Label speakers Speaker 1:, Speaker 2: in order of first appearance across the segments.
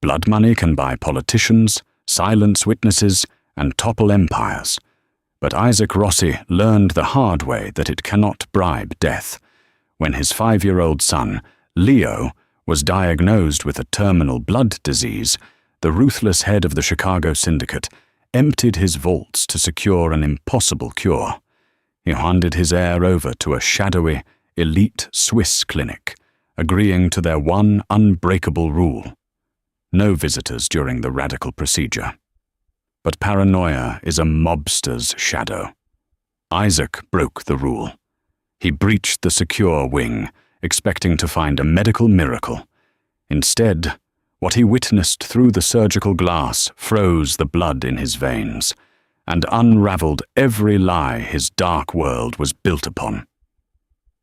Speaker 1: Blood money can buy politicians, silence witnesses, and topple empires. But Isaac Rossi learned the hard way that it cannot bribe death. When his 5-year-old son, Leo, was diagnosed with a terminal blood disease, the ruthless head of the Chicago syndicate emptied his vaults to secure an impossible cure. He handed his heir over to a shadowy, elite Swiss clinic, agreeing to their one unbreakable rule: no visitors during the radical procedure. But paranoia is a mobster's shadow. Isaac broke the rule. He breached the secure wing, expecting to find a medical miracle. Instead, what he witnessed through the surgical glass froze the blood in his veins and unraveled every lie his dark world was built upon.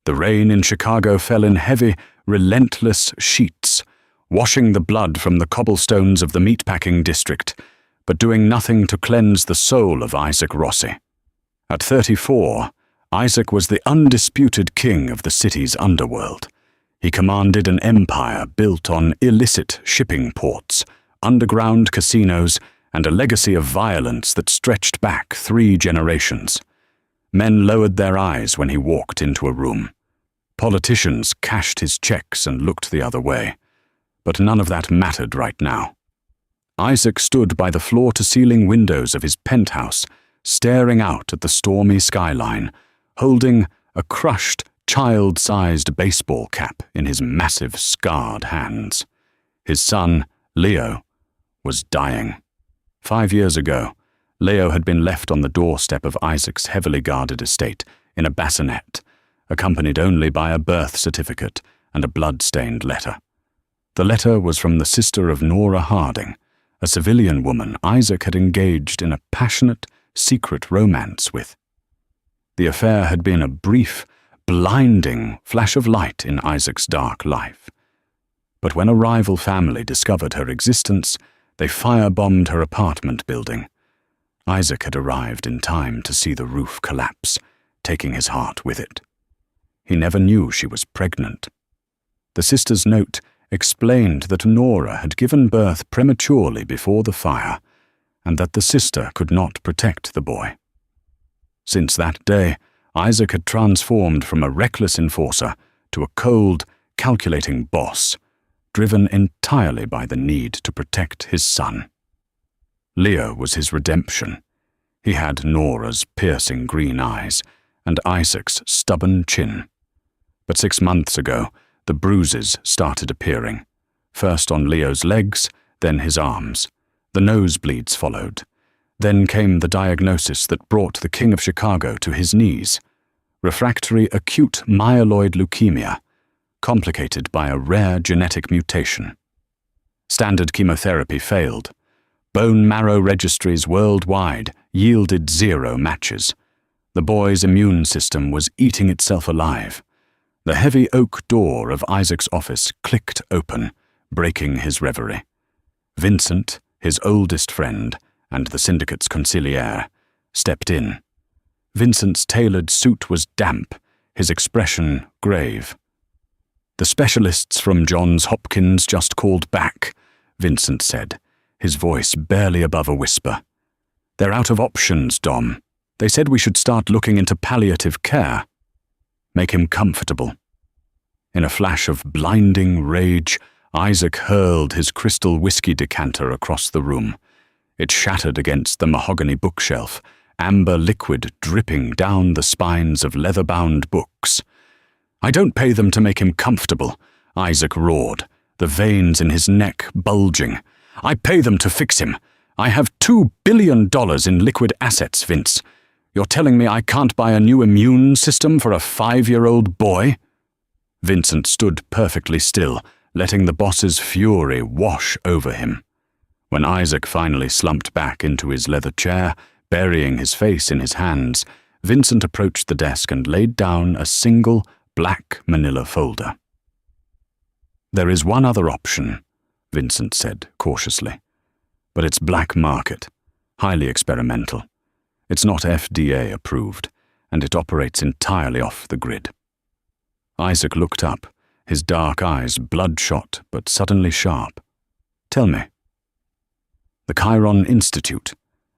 Speaker 1: The rain in Chicago fell in heavy, relentless sheets, washing the blood from the cobblestones of the meatpacking district, but doing nothing to cleanse the soul of Isaac Rossi. At 34, Isaac was the undisputed king of the city's underworld. He commanded an empire built on illicit shipping ports, underground casinos, and a legacy of violence that stretched back 3 generations. Men lowered their eyes when he walked into a room. Politicians cashed his checks and looked the other way. But none of that mattered right now. Isaac stood by the floor-to-ceiling windows of his penthouse, staring out at the stormy skyline, holding a crushed, child-sized baseball cap in his massive, scarred hands. His son, Leo, was dying. 5 years ago, Leo had been left on the doorstep of Isaac's heavily guarded estate in a bassinet, accompanied only by a birth certificate and a blood-stained letter. The letter was from the sister of Nora Harding, a civilian woman Isaac had engaged in a passionate, secret romance with. The affair had been a brief, blinding flash of light in Isaac's dark life. But when a rival family discovered her existence, they firebombed her apartment building. Isaac had arrived in time to see the roof collapse, taking his heart with it. He never knew she was pregnant. The sister's note explained that Nora had given birth prematurely before the fire, and that the sister could not protect the boy. Since that day, Isaac had transformed from a reckless enforcer to a cold, calculating boss, driven entirely by the need to protect his son. Leo was his redemption. He had Nora's piercing green eyes and Isaac's stubborn chin. But 6 months ago, the bruises started appearing, first on Leo's legs, then his arms. The nosebleeds followed. Then came the diagnosis that brought the King of Chicago to his knees: refractory acute myeloid leukemia, complicated by a rare genetic mutation. Standard chemotherapy failed. Bone marrow registries worldwide yielded 0 matches. The boy's immune system was eating itself alive. The heavy oak door of Isaac's office clicked open, breaking his reverie. Vincent, his oldest friend, and the syndicate's consigliere, stepped in. Vincent's tailored suit was damp, his expression grave. "The specialists from Johns Hopkins just called back," Vincent said, his voice barely above a whisper. "They're out of options, Dom. They said we should start looking into palliative care. Make him comfortable." In a flash of blinding rage, Isaac hurled his crystal whiskey decanter across the room. It shattered against the mahogany bookshelf, amber liquid dripping down the spines of leather-bound books. "I don't pay them to make him comfortable," Isaac roared, the veins in his neck bulging. "I pay them to fix him. I have $2 billion in liquid assets, Vince. You're telling me I can't buy a new immune system for a 5-year-old boy?" Vincent stood perfectly still, letting the boss's fury wash over him. When Isaac finally slumped back into his leather chair, burying his face in his hands, Vincent approached the desk and laid down a single black manila folder. "There is one other option," Vincent said cautiously, "but it's black market, highly experimental. It's not FDA approved, and it operates entirely off the grid." Isaac looked up, his dark eyes bloodshot but suddenly sharp. "Tell me," The Chiron Institute,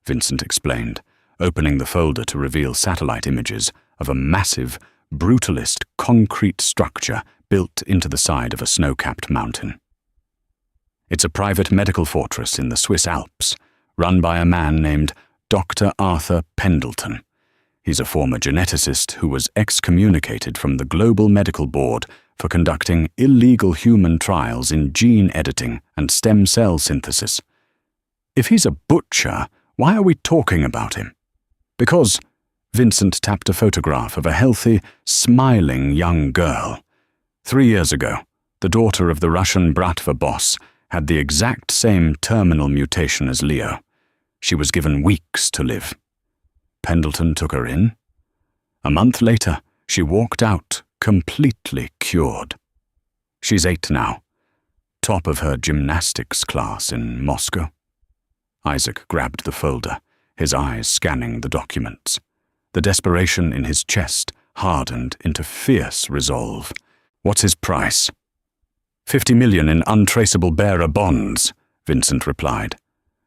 Speaker 1: Vincent explained, opening the folder to reveal satellite images of a massive, brutalist concrete structure built into the side of a snow-capped mountain. It's a private medical fortress in the Swiss Alps, run by a man named Dr. Arthur Pendleton. He's a former geneticist who was excommunicated from the Global Medical Board for conducting illegal human trials in gene editing and stem cell synthesis. If he's a butcher, why are we talking about him? Because Vincent tapped a photograph of a healthy, smiling young girl. 3 years ago, the daughter of the Russian Bratva boss had the exact same terminal mutation as Leo. She was given weeks to live. Pendleton took her in. A month later, she walked out completely cured. She's 8 now, top of her gymnastics class in Moscow. Isaac grabbed the folder, his eyes scanning the documents. The desperation in his chest hardened into fierce resolve. What's his price? 50 million in untraceable bearer bonds, Vincent replied.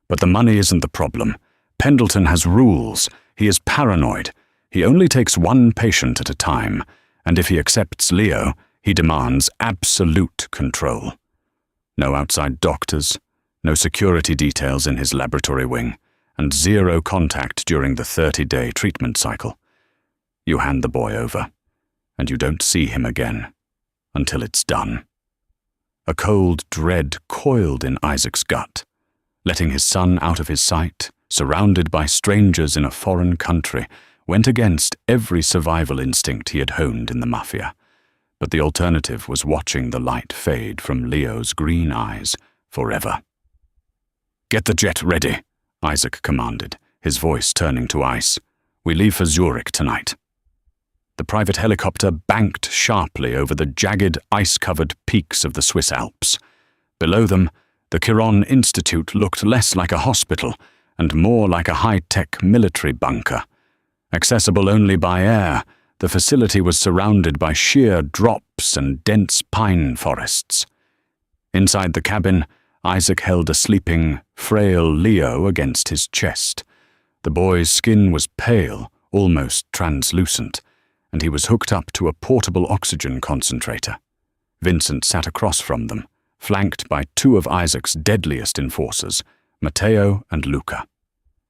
Speaker 1: But the money isn't the problem. Pendleton has rules. He is paranoid. He only takes one patient at a time, and if he accepts Leo, he demands absolute control. No outside doctors, no security details in his laboratory wing, and 0 contact during the 30-day treatment cycle. You hand the boy over, and you don't see him again until it's done. A cold dread coiled in Isaac's gut. Letting his son out of his sight, surrounded by strangers in a foreign country, went against every survival instinct he had honed in the Mafia. But the alternative was watching the light fade from Leo's green eyes forever. "Get the jet ready," Isaac commanded, his voice turning to ice. "We leave for Zurich tonight." The private helicopter banked sharply over the jagged, ice-covered peaks of the Swiss Alps. Below them, the Chiron Institute looked less like a hospital and more like a high-tech military bunker. Accessible only by air, the facility was surrounded by sheer drops and dense pine forests. Inside the cabin, Isaac held a sleeping, frail Leo against his chest. The boy's skin was pale, almost translucent, and he was hooked up to a portable oxygen concentrator. Vincent sat across from them, flanked by 2 of Isaac's deadliest enforcers, Matteo and Luca.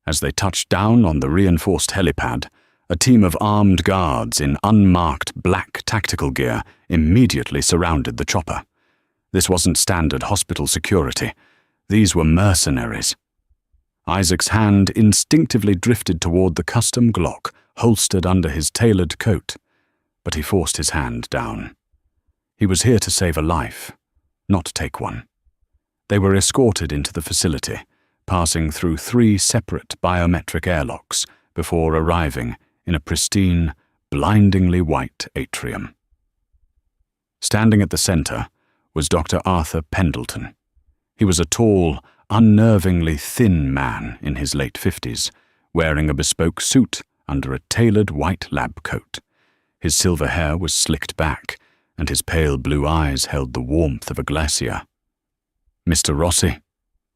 Speaker 1: As they touched down on the reinforced helipad, a team of armed guards in unmarked black tactical gear immediately surrounded the chopper. This wasn't standard hospital security. These were mercenaries. Isaac's hand instinctively drifted toward the custom Glock holstered under his tailored coat, but he forced his hand down. He was here to save a life, not take one. They were escorted into the facility, passing through 3 separate biometric airlocks before arriving in a pristine, blindingly white atrium. Standing at the center was Dr. Arthur Pendleton. He was a tall, unnervingly thin man in his late 50s, wearing a bespoke suit under a tailored white lab coat. His silver hair was slicked back, and his pale blue eyes held the warmth of a glacier. "Mr. Rossi,"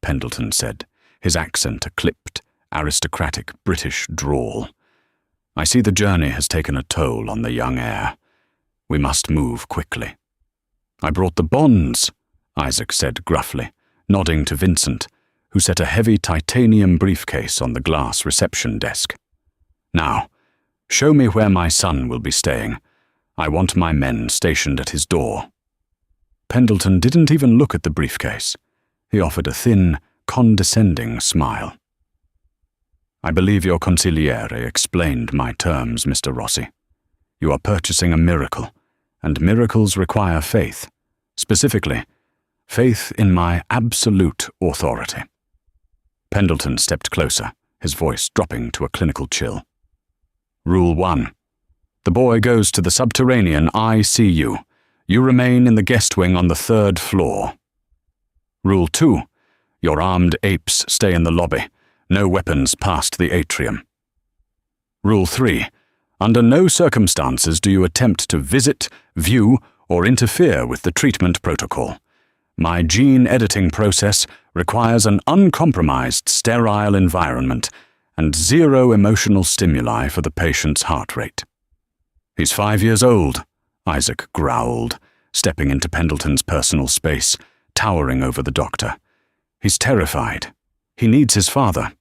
Speaker 1: Pendleton said, his accent a clipped, aristocratic British drawl. "I see the journey has taken a toll on the young heir. We must move quickly." "I brought the bonds," Isaac said gruffly, nodding to Vincent, who set a heavy titanium briefcase on the glass reception desk. "Now, show me where my son will be staying. I want my men stationed at his door." Pendleton didn't even look at the briefcase. He offered a thin, condescending smile. "I believe your consigliere explained my terms, Mr. Rossi. You are purchasing a miracle, and miracles require faith. Specifically, faith in my absolute authority." Pendleton stepped closer, his voice dropping to a clinical chill. "Rule 1. The boy goes to the subterranean ICU. You remain in the guest wing on the 3rd floor. Rule 2. Your armed apes stay in the lobby. No weapons past the atrium. Rule 3. Under no circumstances do you attempt to visit, view, or interfere with the treatment protocol. My gene editing process requires an uncompromised, sterile environment and zero emotional stimuli for the patient's heart rate. "He's 5 years old," Isaac growled, stepping into Pendleton's personal space, towering over the doctor. "He's terrified. He needs his father."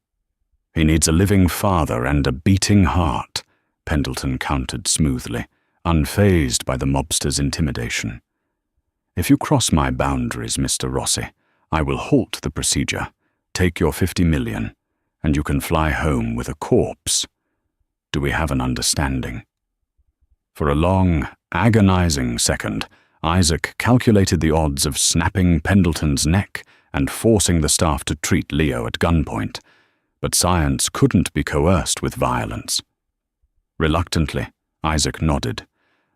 Speaker 1: "He needs a living father and a beating heart," Pendleton countered smoothly, unfazed by the mobster's intimidation. "If you cross my boundaries, Mr. Rossi, I will halt the procedure, take your 50 million, and you can fly home with a corpse. Do we have an understanding?" For a long, agonizing second, Isaac calculated the odds of snapping Pendleton's neck and forcing the staff to treat Leo at gunpoint, but science couldn't be coerced with violence. Reluctantly, Isaac nodded.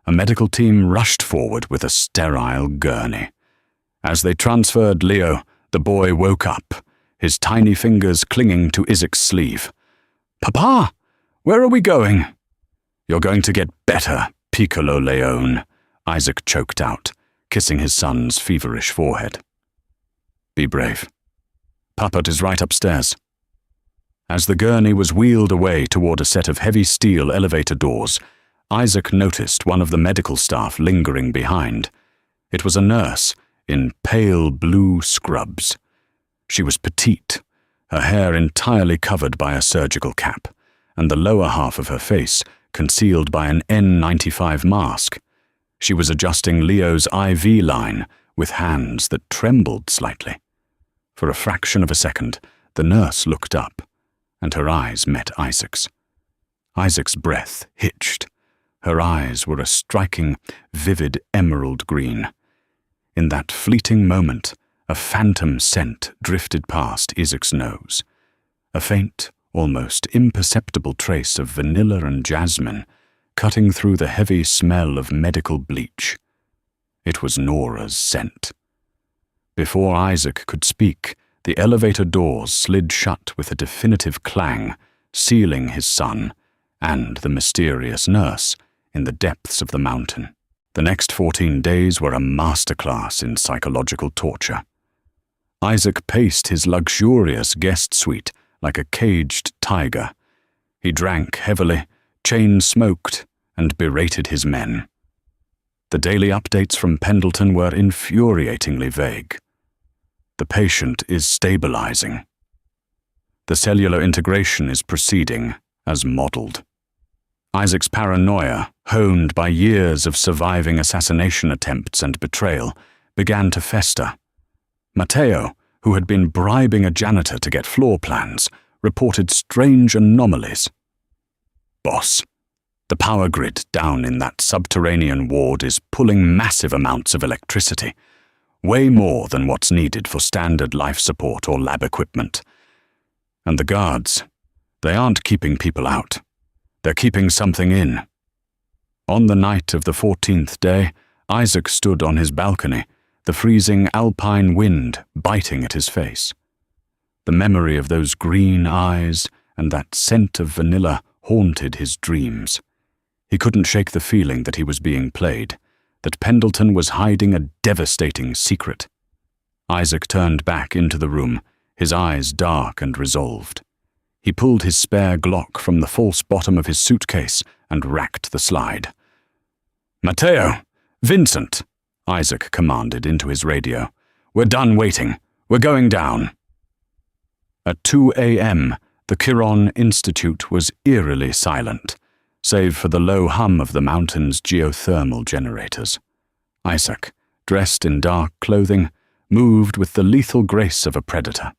Speaker 1: A medical team rushed forward with a sterile gurney. As they transferred Leo, the boy woke up, his tiny fingers clinging to Isaac's sleeve. "Papa, where are we going?" "You're going to get better, Piccolo Leone," Isaac choked out, kissing his son's feverish forehead. "Be brave. Puppet is right upstairs." As the gurney was wheeled away toward a set of heavy steel elevator doors, Isaac noticed one of the medical staff lingering behind. It was a nurse in pale blue scrubs. She was petite, her hair entirely covered by a surgical cap, and the lower half of her face concealed by an N95 mask. She was adjusting Leo's IV line with hands that trembled slightly. For a fraction of a second, the nurse looked up, and her eyes met Isaac's. Isaac's breath hitched. Her eyes were a striking, vivid emerald green. In that fleeting moment, a phantom scent drifted past Isaac's nose. A faint, almost imperceptible trace of vanilla and jasmine, cutting through the heavy smell of medical bleach. It was Nora's scent. Before Isaac could speak, the elevator doors slid shut with a definitive clang, sealing his son and the mysterious nurse in the depths of the mountain. The next 14 days were a masterclass in psychological torture. Isaac paced his luxurious guest suite like a caged tiger. He drank heavily, chain-smoked, and berated his men. The daily updates from Pendleton were infuriatingly vague. "The patient is stabilizing. The cellular integration is proceeding as modeled." Isaac's paranoia, honed by years of surviving assassination attempts and betrayal, began to fester. Matteo, who had been bribing a janitor to get floor plans, reported strange anomalies. "Boss, the power grid down in that subterranean ward is pulling massive amounts of electricity, way more than what's needed for standard life support or lab equipment. And the guards, they aren't keeping people out. They're keeping something in." On the night of the 14th day, Isaac stood on his balcony, the freezing alpine wind biting at his face. The memory of those green eyes and that scent of vanilla haunted his dreams. He couldn't shake the feeling that he was being played, that Pendleton was hiding a devastating secret. Isaac turned back into the room, his eyes dark and resolved. He pulled his spare Glock from the false bottom of his suitcase and racked the slide. "Matteo! Vincent!" Isaac commanded into his radio. "We're done waiting. We're going down." At 2 a.m., the Chiron Institute was eerily silent, save for the low hum of the mountain's geothermal generators. Isaac, dressed in dark clothing, moved with the lethal grace of a predator.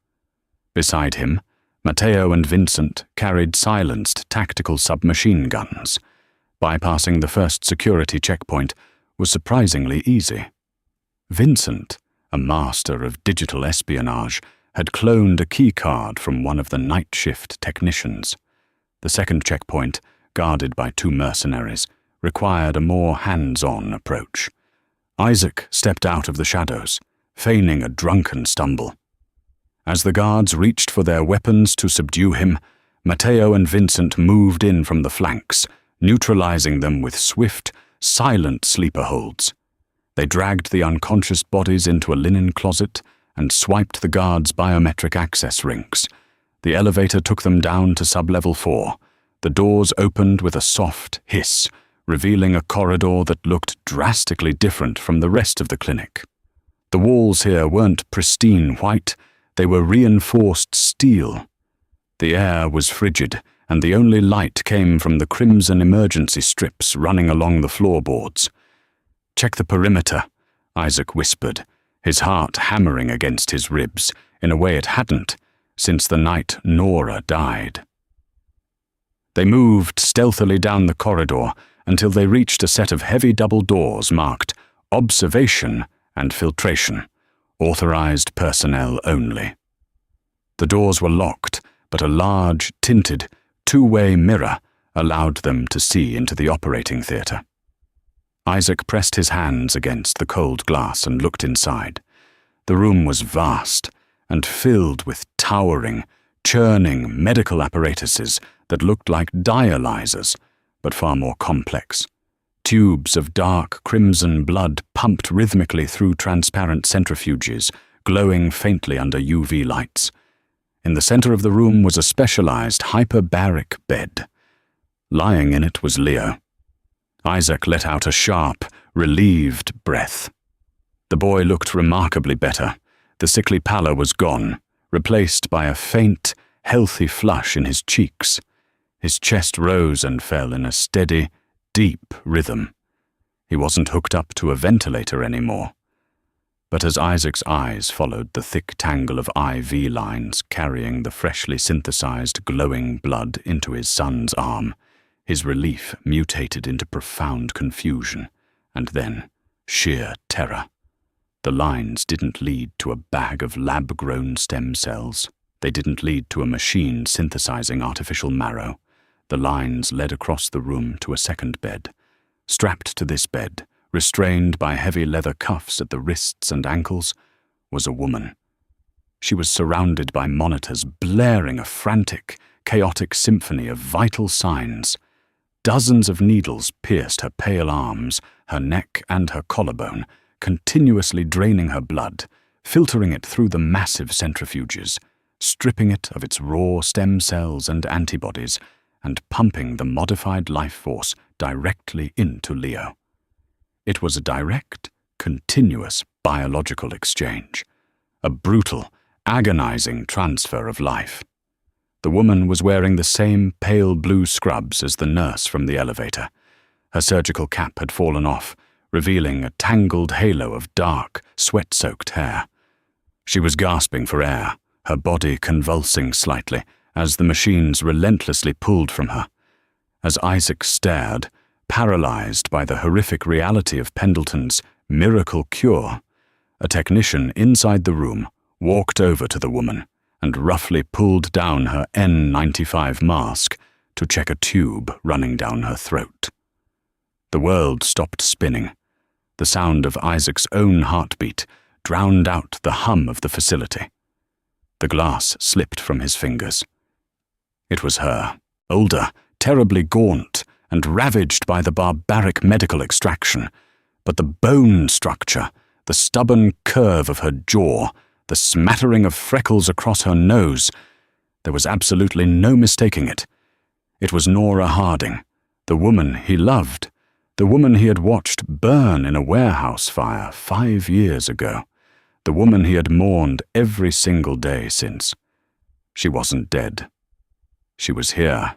Speaker 1: Beside him, Matteo and Vincent carried silenced tactical submachine guns. Bypassing the first security checkpoint was surprisingly easy. Vincent, a master of digital espionage, had cloned a keycard from one of the night shift technicians. The second checkpoint, guarded by 2 mercenaries, required a more hands-on approach. Isaac stepped out of the shadows, feigning a drunken stumble. As the guards reached for their weapons to subdue him, Matteo and Vincent moved in from the flanks, neutralizing them with swift, silent sleeper holds. They dragged the unconscious bodies into a linen closet and swiped the guards' biometric access rings. The elevator took them down to sub-level 4. The doors opened with a soft hiss, revealing a corridor that looked drastically different from the rest of the clinic. The walls here weren't pristine white, they were reinforced steel. The air was frigid, and the only light came from the crimson emergency strips running along the floorboards. "Check the perimeter," Isaac whispered, his heart hammering against his ribs in a way it hadn't since the night Nora died. They moved stealthily down the corridor until they reached a set of heavy double doors marked Observation and Filtration, authorized personnel only. The doors were locked, but a large, tinted, two-way mirror allowed them to see into the operating theater. Isaac pressed his hands against the cold glass and looked inside. The room was vast and filled with towering, churning medical apparatuses that looked like dialyzers, but far more complex. Tubes of dark crimson blood pumped rhythmically through transparent centrifuges, glowing faintly under UV lights. In the center of the room was a specialized hyperbaric bed. Lying in it was Leo. Isaac let out a sharp, relieved breath. The boy looked remarkably better. The sickly pallor was gone, replaced by a faint, healthy flush in his cheeks. His chest rose and fell in a steady, deep rhythm. He wasn't hooked up to a ventilator anymore. But as Isaac's eyes followed the thick tangle of IV lines carrying the freshly synthesized glowing blood into his son's arm, his relief mutated into profound confusion, and then sheer terror. The lines didn't lead to a bag of lab-grown stem cells. They didn't lead to a machine synthesizing artificial marrow. The lines led across the room to a second bed. Strapped to this bed, restrained by heavy leather cuffs at the wrists and ankles, was a woman. She was surrounded by monitors blaring a frantic, chaotic symphony of vital signs. Dozens of needles pierced her pale arms, her neck and her collarbone, continuously draining her blood, filtering it through the massive centrifuges, stripping it of its raw stem cells and antibodies, and pumping the modified life force directly into Leo. It was a direct, continuous biological exchange, a brutal, agonizing transfer of life. The woman was wearing the same pale blue scrubs as the nurse from the elevator. Her surgical cap had fallen off, revealing a tangled halo of dark, sweat-soaked hair. She was gasping for air, her body convulsing slightly as the machines relentlessly pulled from her. As Isaac stared, paralyzed by the horrific reality of Pendleton's miracle cure, a technician inside the room walked over to the woman and roughly pulled down her N95 mask to check a tube running down her throat. The world stopped spinning. The sound of Isaac's own heartbeat drowned out the hum of the facility. The glass slipped from his fingers. It was her, older, terribly gaunt, and ravaged by the barbaric medical extraction, but the bone structure, the stubborn curve of her jaw, the smattering of freckles across her nose, there was absolutely no mistaking it. It was Nora Harding, the woman he loved, the woman he had watched burn in a warehouse fire 5 years ago, the woman he had mourned every single day since. She wasn't dead. She was here,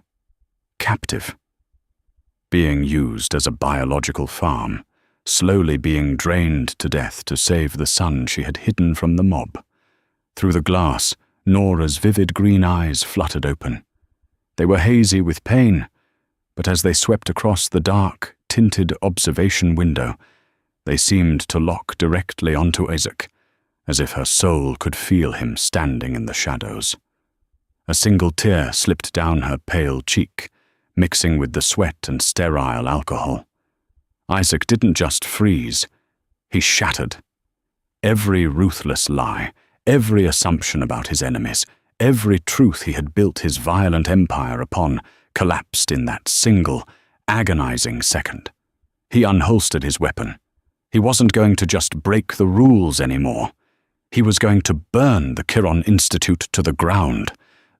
Speaker 1: captive, being used as a biological farm, slowly being drained to death to save the son she had hidden from the mob. Through the glass, Nora's vivid green eyes fluttered open. They were hazy with pain, but as they swept across the dark, tinted observation window, they seemed to lock directly onto Isaac, as if her soul could feel him standing in the shadows. A single tear slipped down her pale cheek, mixing with the sweat and sterile alcohol. Isaac didn't just freeze, he shattered. Every ruthless lie, every assumption about his enemies, every truth he had built his violent empire upon collapsed in that single, agonizing second. He unholstered his weapon. He wasn't going to just break the rules anymore. He was going to burn the Chiron Institute to the ground.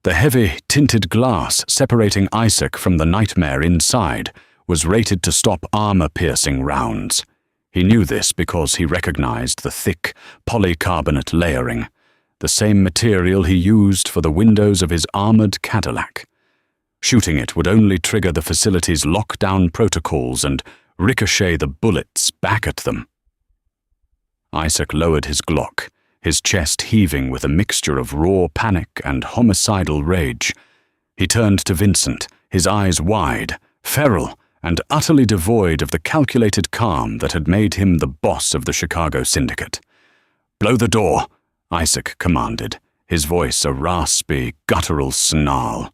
Speaker 1: The heavy, tinted glass separating Isaac from the nightmare inside was rated to stop armor-piercing rounds. He knew this because he recognized the thick, polycarbonate layering, the same material he used for the windows of his armored Cadillac. Shooting it would only trigger the facility's lockdown protocols and ricochet the bullets back at them. Isaac lowered his Glock, his chest heaving with a mixture of raw panic and homicidal rage. He turned to Vincent, his eyes wide, feral, and utterly devoid of the calculated calm that had made him the boss of the Chicago syndicate. "Blow the door," Isaac commanded, his voice a raspy, guttural snarl.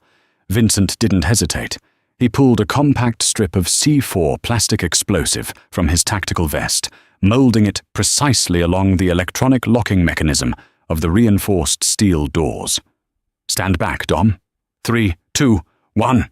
Speaker 1: Vincent didn't hesitate. He pulled a compact strip of C4 plastic explosive from his tactical vest, molding it precisely along the electronic locking mechanism of the reinforced steel doors. "Stand back, Dom. 3, 2, 1.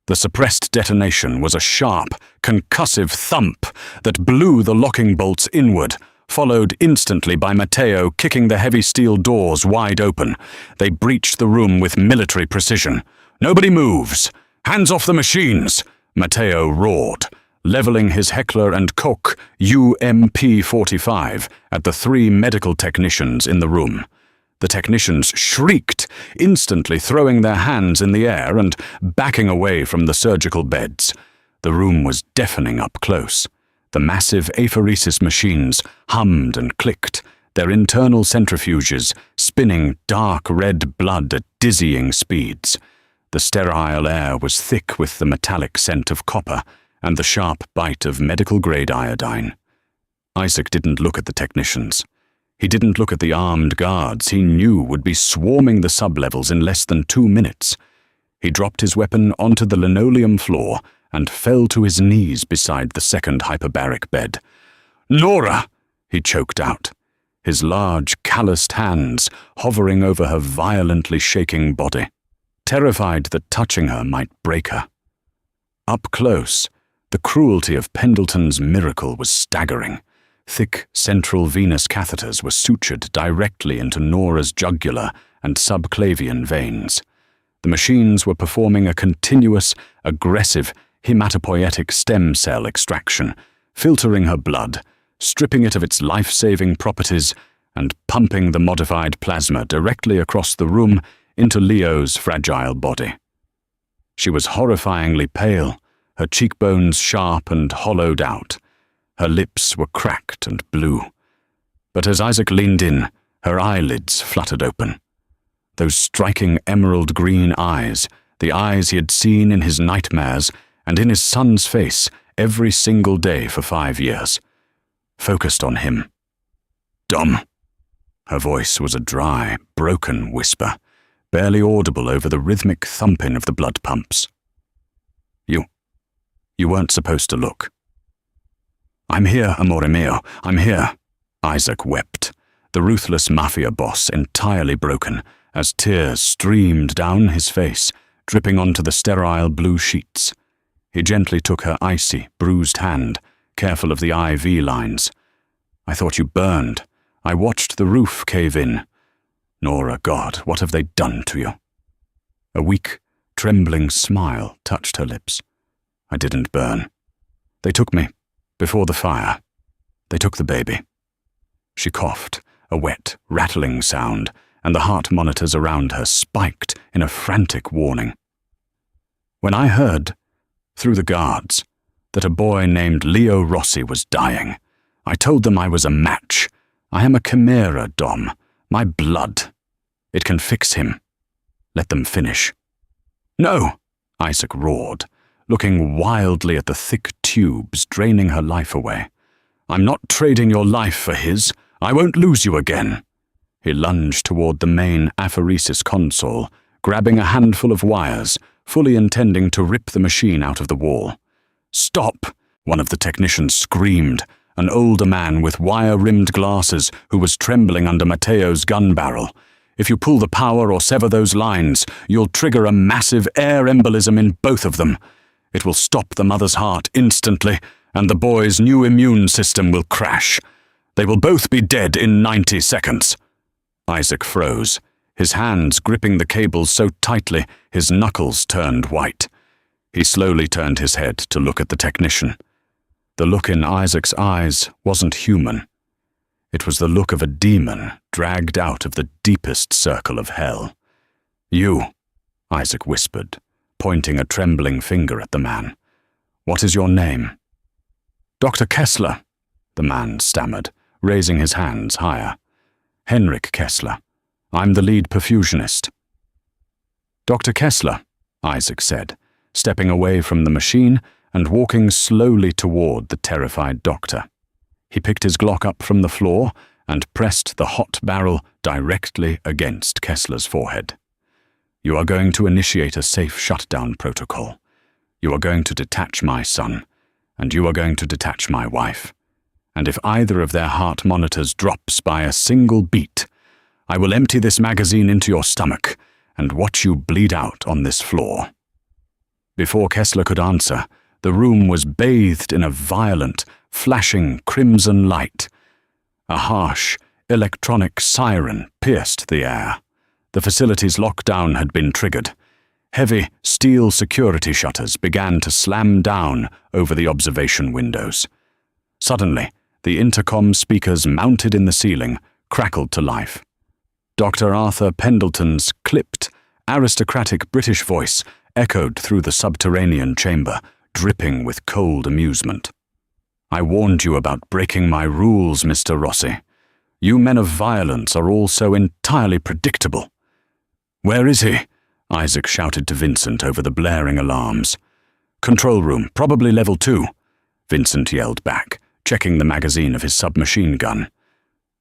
Speaker 1: The suppressed detonation was a sharp, concussive thump that blew the locking bolts inward, followed instantly by Matteo kicking the heavy steel doors wide open. They breached the room with military precision. "Nobody moves! Hands off the machines!" Matteo roared, leveling his Heckler & Koch UMP-45 at the 3 medical technicians in the room. The technicians shrieked, instantly throwing their hands in the air and backing away from the surgical beds. The room was deafening up close. The massive apheresis machines hummed and clicked, their internal centrifuges spinning dark red blood at dizzying speeds. The sterile air was thick with the metallic scent of copper and the sharp bite of medical-grade iodine. Isaac didn't look at the technicians. He didn't look at the armed guards he knew would be swarming the sublevels in less than 2 minutes. He dropped his weapon onto the linoleum floor and fell to his knees beside the second hyperbaric bed. "Nora!" he choked out, his large, calloused hands hovering over her violently shaking body, terrified that touching her might break her. Up close, the cruelty of Pendleton's miracle was staggering. Thick central venous catheters were sutured directly into Nora's jugular and subclavian veins. The machines were performing a continuous, aggressive, hematopoietic stem cell extraction, filtering her blood, stripping it of its life-saving properties, and pumping the modified plasma directly across the room into Leo's fragile body. She was horrifyingly pale, her cheekbones sharp and hollowed out. Her lips were cracked and blue. But as Isaac leaned in, her eyelids fluttered open. Those striking emerald green eyes, the eyes he had seen in his nightmares and in his son's face every single day for 5 years, focused on him. "Dom." Her voice was a dry, broken whisper, barely audible over the rhythmic thumping of the blood pumps. You weren't supposed to look." "I'm here, amore mio, I'm here." Isaac wept, the ruthless Mafia boss entirely broken, as tears streamed down his face, dripping onto the sterile blue sheets. He gently took her icy, bruised hand, careful of the IV lines. "I thought you burned. I watched the roof cave in. Nora, God, what have they done to you?" A weak, trembling smile touched her lips. "I didn't burn. They took me, before the fire. They took the baby." She coughed, a wet, rattling sound, and the heart monitors around her spiked in a frantic warning. "When I heard, through the guards, that a boy named Leo Rossi was dying, I told them I was a match. I am a chimera, Dom. My blood. It can fix him. Let them finish." "No!" Isaac roared, looking wildly at the thick tubes draining her life away. "I'm not trading your life for his. I won't lose you again." He lunged toward the main apheresis console, grabbing a handful of wires, fully intending to rip the machine out of the wall. "Stop!" one of the technicians screamed, an older man with wire-rimmed glasses who was trembling under Matteo's gun barrel. "If you pull the power or sever those lines, you'll trigger a massive air embolism in both of them. It will stop the mother's heart instantly, and the boy's new immune system will crash. They will both be dead in 90 seconds. Isaac froze, his hands gripping the cables so tightly his knuckles turned white. He slowly turned his head to look at the technician. The look in Isaac's eyes wasn't human. It was the look of a demon dragged out of the deepest circle of hell. "You," Isaac whispered, pointing a trembling finger at the man. "What is your name?" "Dr. Kessler," the man stammered, raising his hands higher. "Henrik Kessler. I'm the lead perfusionist." "Dr. Kessler," Isaac said, stepping away from the machine and walking slowly toward the terrified doctor. He picked his Glock up from the floor and pressed the hot barrel directly against Kessler's forehead. "You are going to initiate a safe shutdown protocol. You are going to detach my son, and you are going to detach my wife. And if either of their heart monitors drops by a single beat, I will empty this magazine into your stomach and watch you bleed out on this floor." Before Kessler could answer, the room was bathed in a violent, flashing crimson light. A harsh, electronic siren pierced the air. The facility's lockdown had been triggered. Heavy steel security shutters began to slam down over the observation windows. Suddenly, the intercom speakers mounted in the ceiling crackled to life. Dr. Arthur Pendleton's clipped, aristocratic British voice echoed through the subterranean chamber, dripping with cold amusement. "I warned you about breaking my rules, Mr. Rossi. You men of violence are all so entirely predictable." "Where is he?" Isaac shouted to Vincent over the blaring alarms. "Control room, probably level 2, Vincent yelled back, checking the magazine of his submachine gun.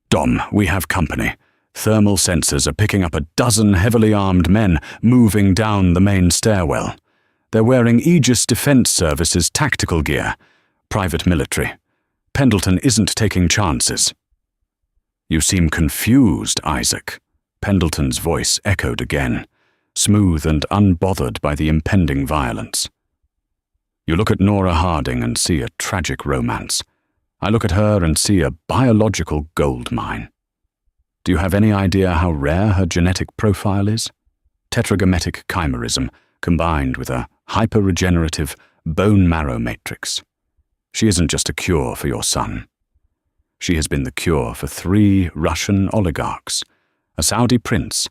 Speaker 1: "Dom, we have company. Thermal sensors are picking up a dozen heavily armed men moving down the main stairwell. They're wearing Aegis Defense Services tactical gear, private military. Pendleton isn't taking chances." "You seem confused, Isaac." Pendleton's voice echoed again, smooth and unbothered by the impending violence. "You look at Nora Harding and see a tragic romance. I look at her and see a biological gold mine. Do you have any idea how rare her genetic profile is? Tetragametic chimerism combined with a hyper-regenerative bone marrow matrix. She isn't just a cure for your son. She has been the cure for 3 Russian oligarchs, a Saudi prince,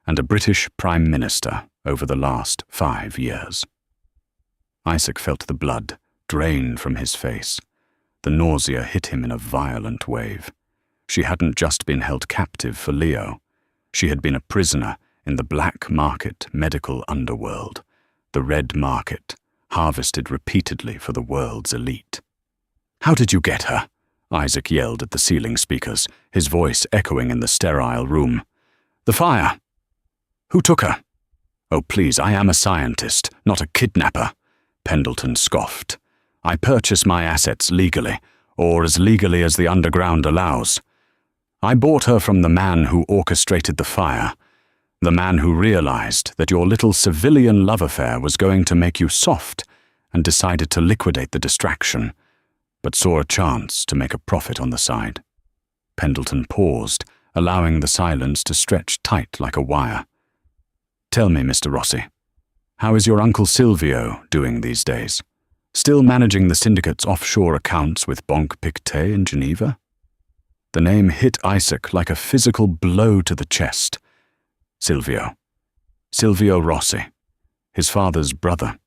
Speaker 1: and a British prime minister over the last 5 years." Isaac felt the blood drain from his face. The nausea hit him in a violent wave. She hadn't just been held captive for Leo. She had been a prisoner in the black market medical underworld, the red market, harvested repeatedly for the world's elite. "How did you get her?" Isaac yelled at the ceiling speakers, his voice echoing in the sterile room. "The fire." "Who took her?" "Oh, please, I am a scientist, not a kidnapper," Pendleton scoffed. "I purchase my assets legally, or as legally as the underground allows. I bought her from the man who orchestrated the fire, the man who realized that your little civilian love affair was going to make you soft and decided to liquidate the distraction, but saw a chance to make a profit on the side." Pendleton paused, allowing the silence to stretch tight like a wire. "Tell me, Mr. Rossi, how is your Uncle Silvio doing these days? Still managing the syndicate's offshore accounts with Banque Pictet in Geneva?" The name hit Isaac like a physical blow to the chest. Silvio. Silvio Rossi, his father's brother,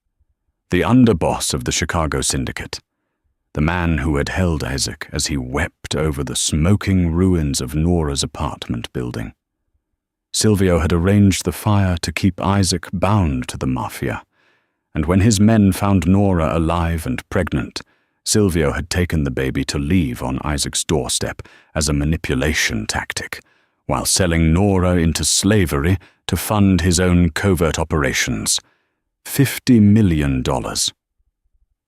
Speaker 1: the underboss of the Chicago syndicate, the man who had held Isaac as he wept over the smoking ruins of Nora's apartment building. Silvio had arranged the fire to keep Isaac bound to the Mafia, and when his men found Nora alive and pregnant, Silvio had taken the baby to leave on Isaac's doorstep as a manipulation tactic, while selling Nora into slavery to fund his own covert operations. $50 million.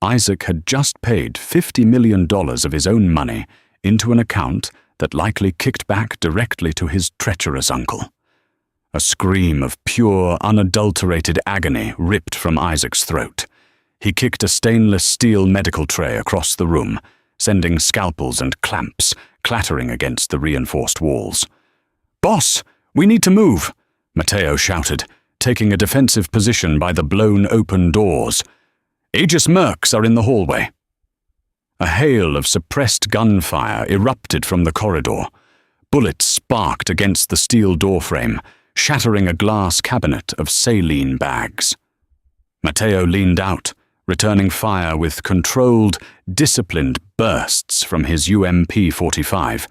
Speaker 1: Isaac had just paid $50 million of his own money into an account that likely kicked back directly to his treacherous uncle. A scream of pure, unadulterated agony ripped from Isaac's throat. He kicked a stainless steel medical tray across the room, sending scalpels and clamps clattering against the reinforced walls. "Boss, we need to move," Matteo shouted, taking a defensive position by the blown-open doors. "Aegis Mercs are in the hallway." A hail of suppressed gunfire erupted from the corridor. Bullets sparked against the steel doorframe, shattering a glass cabinet of saline bags. Matteo leaned out, returning fire with controlled, disciplined bursts from his UMP-45,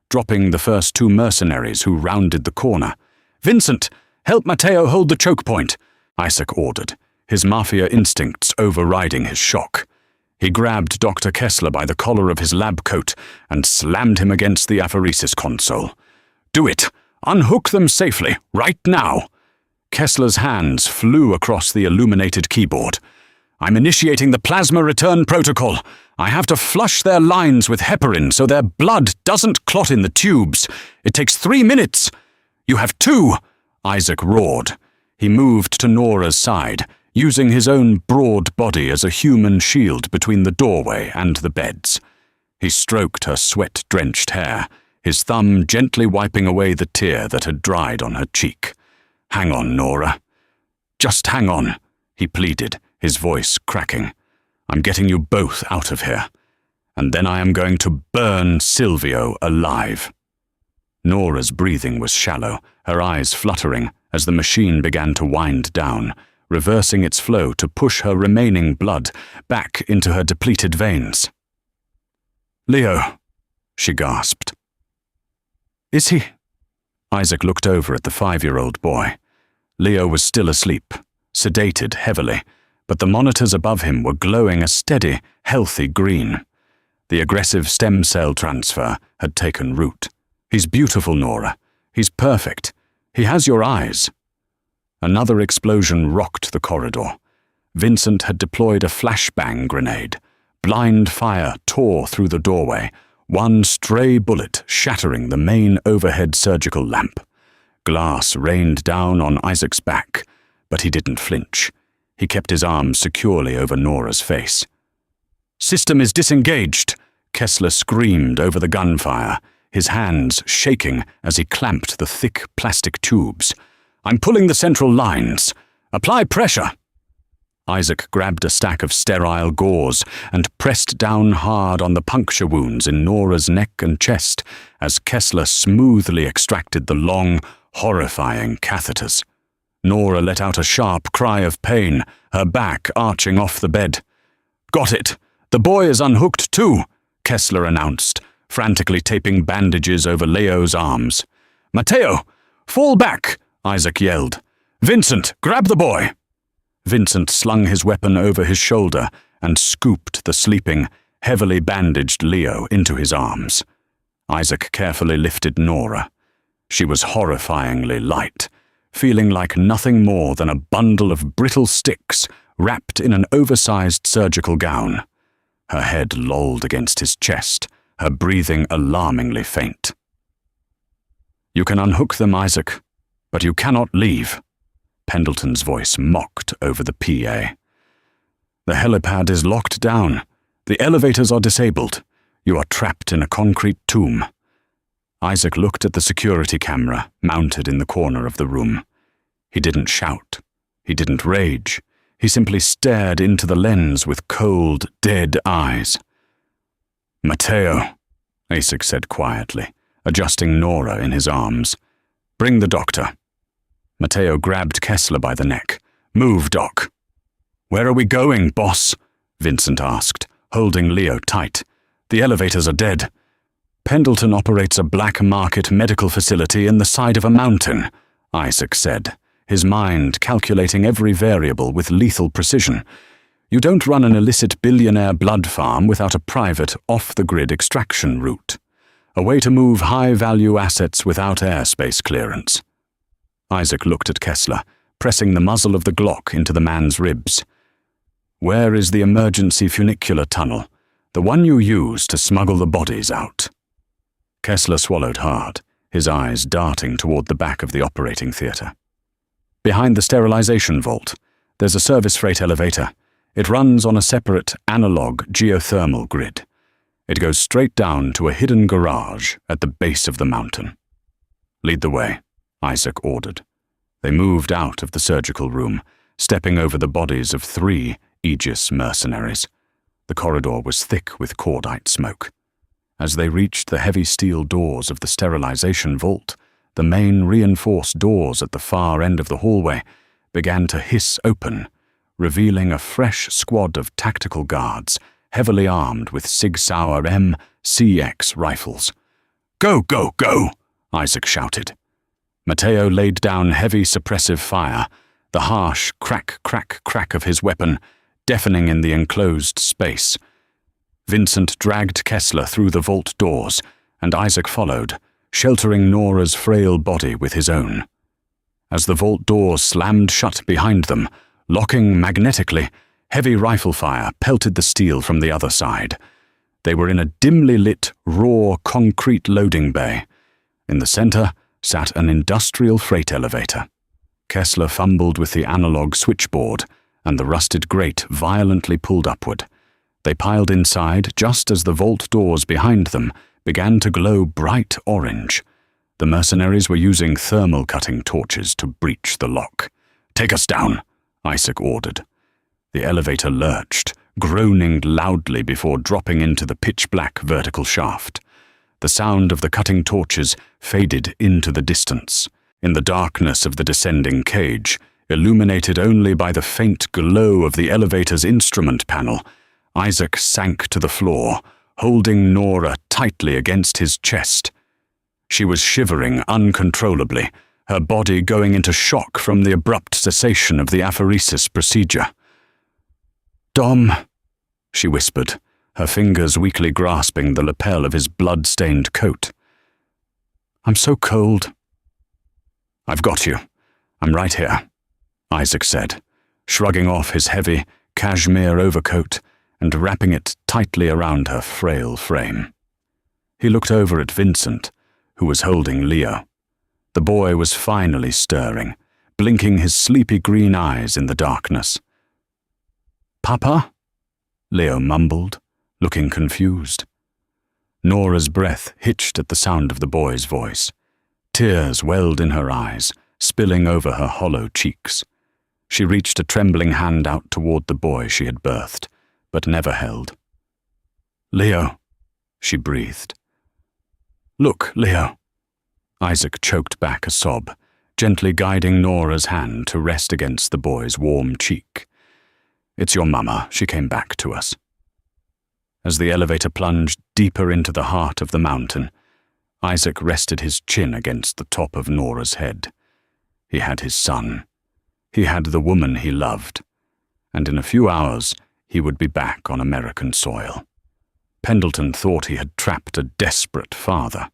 Speaker 1: dropping the first two mercenaries who rounded the corner. "Vincent, help Matteo hold the choke point," Isaac ordered, his Mafia instincts overriding his shock. He grabbed Dr. Kessler by the collar of his lab coat and slammed him against the apheresis console. "Do it! Unhook them safely, right now!" Kessler's hands flew across the illuminated keyboard. "I'm initiating the plasma return protocol. I have to flush their lines with heparin so their blood doesn't clot in the tubes. It takes 3 minutes." "You have 2, Isaac roared. He moved to Nora's side, using his own broad body as a human shield between the doorway and the beds. He stroked her sweat-drenched hair, his thumb gently wiping away the tear that had dried on her cheek. "Hang on, Nora. Just hang on," he pleaded, his voice cracking. "I'm getting you both out of here. And then I am going to burn Silvio alive." Nora's breathing was shallow, her eyes fluttering as the machine began to wind down, reversing its flow to push her remaining blood back into her depleted veins. "Leo," she gasped. "Is he?" Isaac looked over at the 5-year-old boy. Leo was still asleep, sedated heavily, but the monitors above him were glowing a steady, healthy green. The aggressive stem cell transfer had taken root. "He's beautiful, Nora. He's perfect. He has your eyes." Another explosion rocked the corridor. Vincent had deployed a flashbang grenade. Blind fire tore through the doorway, one stray bullet shattering the main overhead surgical lamp. Glass rained down on Isaac's back, but he didn't flinch. He kept his arms securely over Nora's face. "System is disengaged," Kessler screamed over the gunfire, his hands shaking as he clamped the thick plastic tubes. "I'm pulling the central lines. Apply pressure." Isaac grabbed a stack of sterile gauze and pressed down hard on the puncture wounds in Nora's neck and chest as Kessler smoothly extracted the long, horrifying catheters. Nora let out a sharp cry of pain, her back arching off the bed. "Got it. The boy is unhooked too," Kessler announced, frantically taping bandages over Leo's arms. "Matteo, fall back!" Isaac yelled. "Vincent, grab the boy!" Vincent slung his weapon over his shoulder and scooped the sleeping, heavily bandaged Leo into his arms. Isaac carefully lifted Nora. She was horrifyingly light, feeling like nothing more than a bundle of brittle sticks wrapped in an oversized surgical gown. Her head lolled against his chest, her breathing alarmingly faint. "You can unhook them, Isaac, but you cannot leave," Pendleton's voice mocked over the PA. "The helipad is locked down. The elevators are disabled. You are trapped in a concrete tomb." Isaac looked at the security camera mounted in the corner of the room. He didn't shout. He didn't rage. He simply stared into the lens with cold, dead eyes. "Matteo," Isaac said quietly, adjusting Nora in his arms. "Bring the doctor." Matteo grabbed Kessler by the neck. "Move, Doc." "Where are we going, boss?" Vincent asked, holding Leo tight. "The elevators are dead." "Pendleton operates a black market medical facility in the side of a mountain," Isaac said, his mind calculating every variable with lethal precision. "You don't run an illicit billionaire blood farm without a private, off-the-grid extraction route. A way to move high-value assets without airspace clearance." Isaac looked at Kessler, pressing the muzzle of the Glock into the man's ribs. "Where is the emergency funicular tunnel, the one you use to smuggle the bodies out?" Kessler swallowed hard, his eyes darting toward the back of the operating theater. "Behind the sterilization vault, there's a service freight elevator. It runs on a separate analog geothermal grid. It goes straight down to a hidden garage at the base of the mountain." "Lead the way," Isaac ordered. They moved out of the surgical room, stepping over the bodies of 3 Aegis mercenaries. The corridor was thick with cordite smoke. As they reached the heavy steel doors of the sterilization vault, the main reinforced doors at the far end of the hallway began to hiss open, revealing a fresh squad of tactical guards, heavily armed with Sig Sauer MCX rifles. "Go, go, go!" Isaac shouted. Matteo laid down heavy suppressive fire, the harsh crack, crack, crack of his weapon deafening in the enclosed space. Vincent dragged Kessler through the vault doors, and Isaac followed, sheltering Nora's frail body with his own. As the vault doors slammed shut behind them, locking magnetically, heavy rifle fire pelted the steel from the other side. They were in a dimly lit, raw concrete loading bay. In the center sat an industrial freight elevator. Kessler fumbled with the analog switchboard, and the rusted grate violently pulled upward. They piled inside just as the vault doors behind them began to glow bright orange. The mercenaries were using thermal cutting torches to breach the lock. "Take us down," Isaac ordered. The elevator lurched, groaning loudly before dropping into the pitch-black vertical shaft. The sound of the cutting torches faded into the distance. In the darkness of the descending cage, illuminated only by the faint glow of the elevator's instrument panel, Isaac sank to the floor, holding Nora tightly against his chest. She was shivering uncontrollably, her body going into shock from the abrupt cessation of the apheresis procedure. "Dom," she whispered, her fingers weakly grasping the lapel of his blood-stained coat. "I'm so cold." "I've got you. I'm right here," Isaac said, shrugging off his heavy cashmere overcoat and wrapping it tightly around her frail frame. He looked over at Vincent, who was holding Leo. The boy was finally stirring, blinking his sleepy green eyes in the darkness. "Papa?" Leo mumbled, looking confused. Nora's breath hitched at the sound of the boy's voice. Tears welled in her eyes, spilling over her hollow cheeks. She reached a trembling hand out toward the boy she had birthed, but never held. "Leo," she breathed. "Look, Leo." Isaac choked back a sob, gently guiding Nora's hand to rest against the boy's warm cheek. "It's your mama. She came back to us." As the elevator plunged deeper into the heart of the mountain, Isaac rested his chin against the top of Nora's head. He had his son. He had the woman he loved. And in a few hours, he would be back on American soil. Pendleton thought he had trapped a desperate father.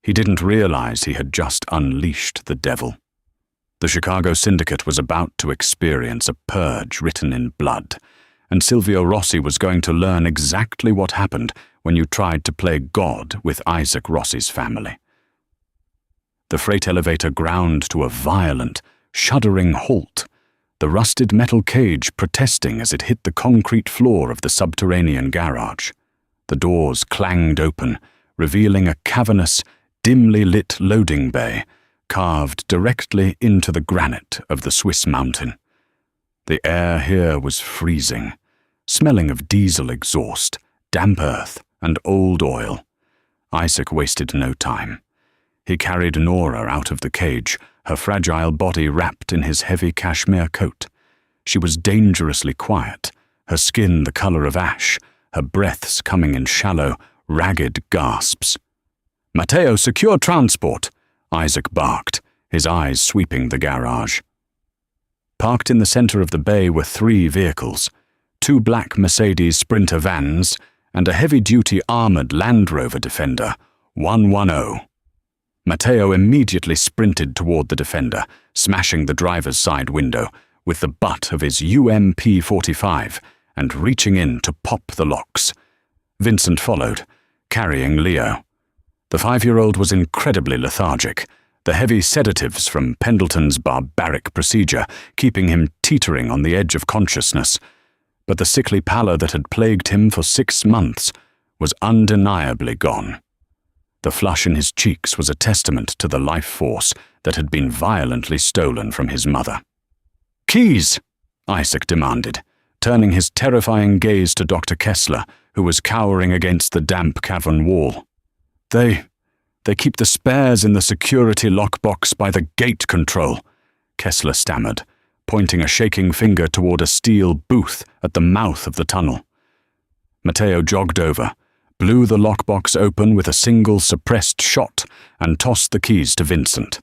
Speaker 1: He didn't realize he had just unleashed the devil. The Chicago Syndicate was about to experience a purge written in blood, and Silvio Rossi was going to learn exactly what happened when you tried to play God with Isaac Rossi's family. The freight elevator ground to a violent, shuddering halt, the rusted metal cage protesting as it hit the concrete floor of the subterranean garage. The doors clanged open, revealing a cavernous, dimly lit loading bay, carved directly into the granite of the Swiss mountain. The air here was freezing, smelling of diesel exhaust, damp earth, and old oil. Isaac wasted no time. He carried Nora out of the cage, her fragile body wrapped in his heavy cashmere coat. She was dangerously quiet, her skin the color of ash, her breaths coming in shallow, ragged gasps. "Matteo, secure transport," Isaac barked, his eyes sweeping the garage. Parked in the center of the bay were 3 vehicles, 2 black Mercedes Sprinter vans and a heavy-duty armored Land Rover Defender 110. Matteo immediately sprinted toward the Defender, smashing the driver's side window with the butt of his UMP-45 and reaching in to pop the locks. Vincent followed, carrying Leo. The 5-year-old was incredibly lethargic, the heavy sedatives from Pendleton's barbaric procedure keeping him teetering on the edge of consciousness, but the sickly pallor that had plagued him for 6 months was undeniably gone. The flush in his cheeks was a testament to the life force that had been violently stolen from his mother. "Keys!" Isaac demanded, turning his terrifying gaze to Dr. Kessler, who was cowering against the damp cavern wall. They keep the spares in the security lockbox by the gate control," Kessler stammered, pointing a shaking finger toward a steel booth at the mouth of the tunnel. Matteo jogged over, blew the lockbox open with a single suppressed shot, and tossed the keys to Vincent.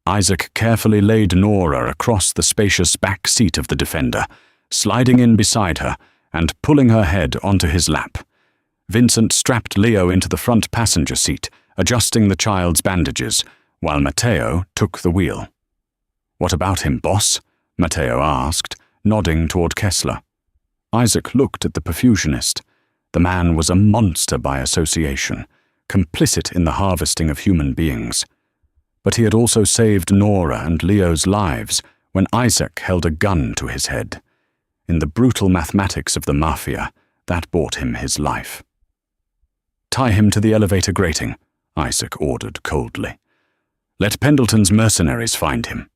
Speaker 1: Isaac carefully laid Nora across the spacious back seat of the Defender, sliding in beside her and pulling her head onto his lap. Vincent strapped Leo into the front passenger seat, adjusting the child's bandages, while Matteo took the wheel. "What about him, boss?" Matteo asked, nodding toward Kessler. Isaac looked at the perfusionist. The man was a monster by association, complicit in the harvesting of human beings. But he had also saved Nora and Leo's lives when Isaac held a gun to his head. In the brutal mathematics of the Mafia, that bought him his life. "Tie him to the elevator grating," Isaac ordered coldly. "Let Pendleton's mercenaries find him."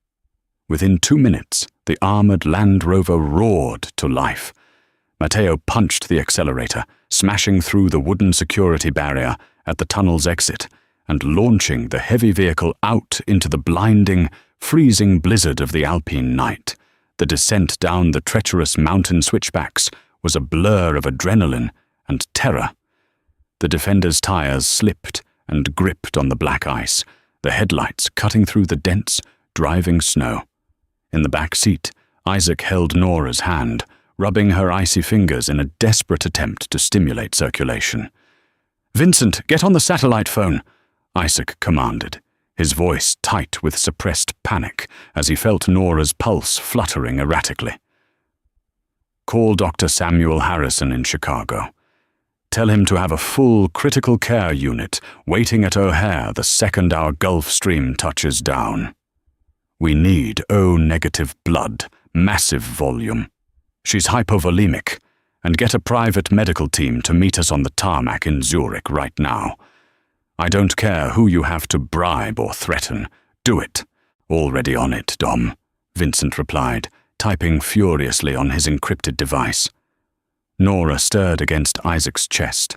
Speaker 1: Within 2 minutes, the armored Land Rover roared to life. Matteo punched the accelerator, smashing through the wooden security barrier at the tunnel's exit and launching the heavy vehicle out into the blinding, freezing blizzard of the Alpine night. The descent down the treacherous mountain switchbacks was a blur of adrenaline and terror. The Defender's tires slipped and gripped on the black ice, the headlights cutting through the dense, driving snow. In the back seat, Isaac held Nora's hand, rubbing her icy fingers in a desperate attempt to stimulate circulation. "Vincent, get on the satellite phone," Isaac commanded, his voice tight with suppressed panic as he felt Nora's pulse fluttering erratically. "Call Dr. Samuel Harrison in Chicago. Tell him to have a full critical care unit waiting at O'Hare the second our Gulf Stream touches down. We need O-negative blood, massive volume. She's hypovolemic, and get a private medical team to meet us on the tarmac in Zurich right now. I don't care who you have to bribe or threaten. Do it." "Already on it, Dom," Vincent replied, typing furiously on his encrypted device. Nora stirred against Isaac's chest.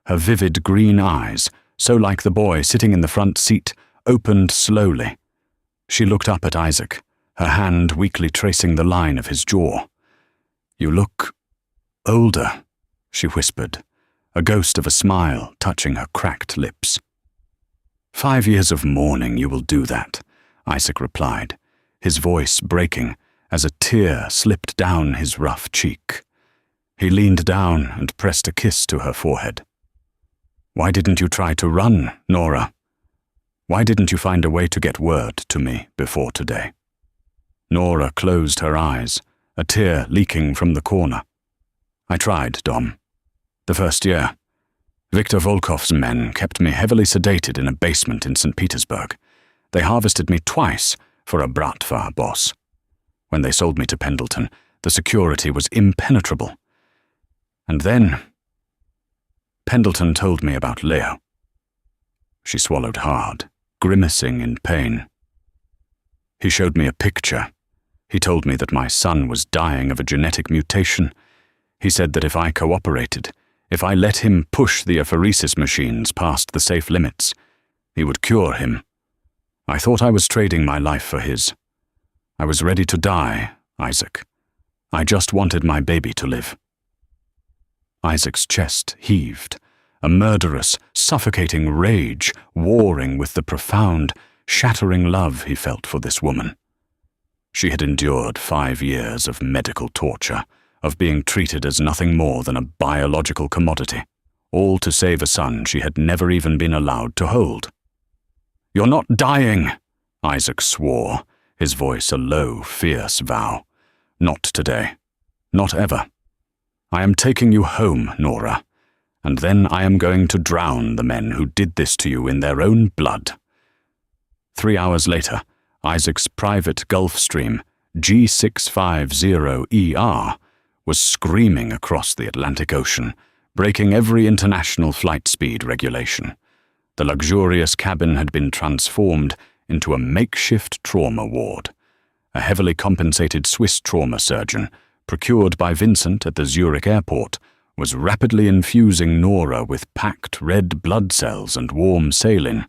Speaker 1: Her vivid green eyes, so like the boy sitting in the front seat, opened slowly. She looked up at Isaac, her hand weakly tracing the line of his jaw. "You look older," she whispered, a ghost of a smile touching her cracked lips. 5 years of mourning you will do that," Isaac replied, his voice breaking as a tear slipped down his rough cheek. He leaned down and pressed a kiss to her forehead. "Why didn't you try to run, Nora? Why didn't you find a way to get word to me before today?" Nora closed her eyes, a tear leaking from the corner. "I tried, Dom. The first year, Viktor Volkov's men kept me heavily sedated in a basement in St. Petersburg. They harvested me twice for a bratva, boss. When they sold me to Pendleton, the security was impenetrable. And then Pendleton told me about Leo." She swallowed hard, grimacing in pain. "He showed me a picture. He told me that my son was dying of a genetic mutation. He said that if I cooperated, if I let him push the apheresis machines past the safe limits, he would cure him. I thought I was trading my life for his. I was ready to die, Isaac. I just wanted my baby to live." Isaac's chest heaved, a murderous, suffocating rage warring with the profound, shattering love he felt for this woman. She had endured 5 years of medical torture, of being treated as nothing more than a biological commodity, all to save a son she had never even been allowed to hold. "You're not dying," Isaac swore, his voice a low, fierce vow. "Not today. Not ever. I am taking you home, Nora, and then I am going to drown the men who did this to you in their own blood." 3 hours later, Isaac's private Gulfstream, G650ER, was screaming across the Atlantic Ocean, breaking every international flight speed regulation. The luxurious cabin had been transformed into a makeshift trauma ward. A heavily compensated Swiss trauma surgeon, procured by Vincent at the Zurich airport, was rapidly infusing Nora with packed red blood cells and warm saline.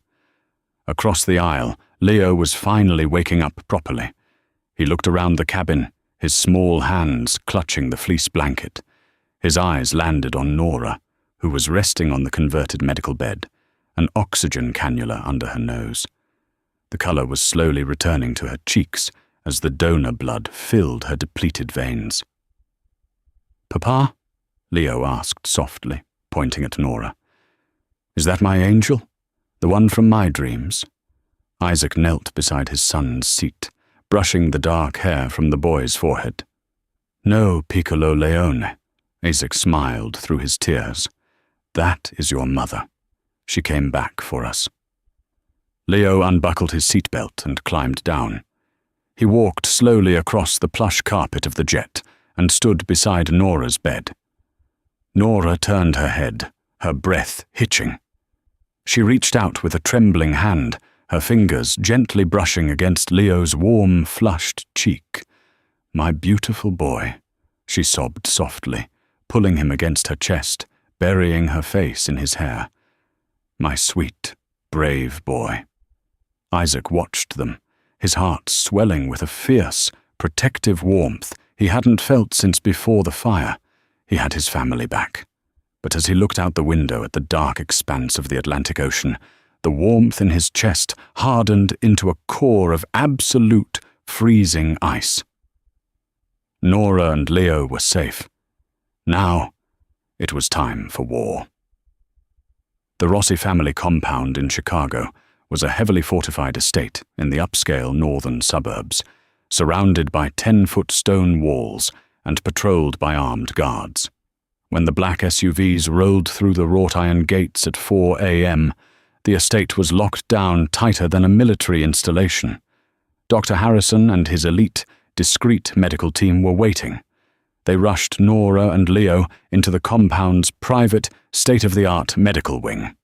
Speaker 1: Across the aisle, Leo was finally waking up properly. He looked around the cabin, his small hands clutching the fleece blanket. His eyes landed on Nora, who was resting on the converted medical bed, an oxygen cannula under her nose. The color was slowly returning to her cheeks as the donor blood filled her depleted veins. "Papa?" Leo asked softly, pointing at Nora. "Is that my angel? The one from my dreams?" Isaac knelt beside his son's seat, brushing the dark hair from the boy's forehead. "No, Piccolo Leone," Isaac smiled through his tears. "That is your mother. She came back for us." Leo unbuckled his seatbelt and climbed down. He walked slowly across the plush carpet of the jet and stood beside Nora's bed. Nora turned her head, her breath hitching. She reached out with a trembling hand, her fingers gently brushing against Leo's warm, flushed cheek. "My beautiful boy," she sobbed softly, pulling him against her chest, burying her face in his hair. "My sweet, brave boy." Isaac watched them, his heart swelling with a fierce, protective warmth he hadn't felt since before the fire. He had his family back. But as he looked out the window at the dark expanse of the Atlantic Ocean, the warmth in his chest hardened into a core of absolute, freezing ice. Nora and Leo were safe. Now, it was time for war. The Rossi family compound in Chicago was a heavily fortified estate in the upscale northern suburbs, surrounded by 10-foot stone walls and patrolled by armed guards. When the black SUVs rolled through the wrought-iron gates at 4 a.m., the estate was locked down tighter than a military installation. Dr. Harrison and his elite, discreet medical team were waiting. They rushed Nora and Leo into the compound's private, state-of-the-art medical wing.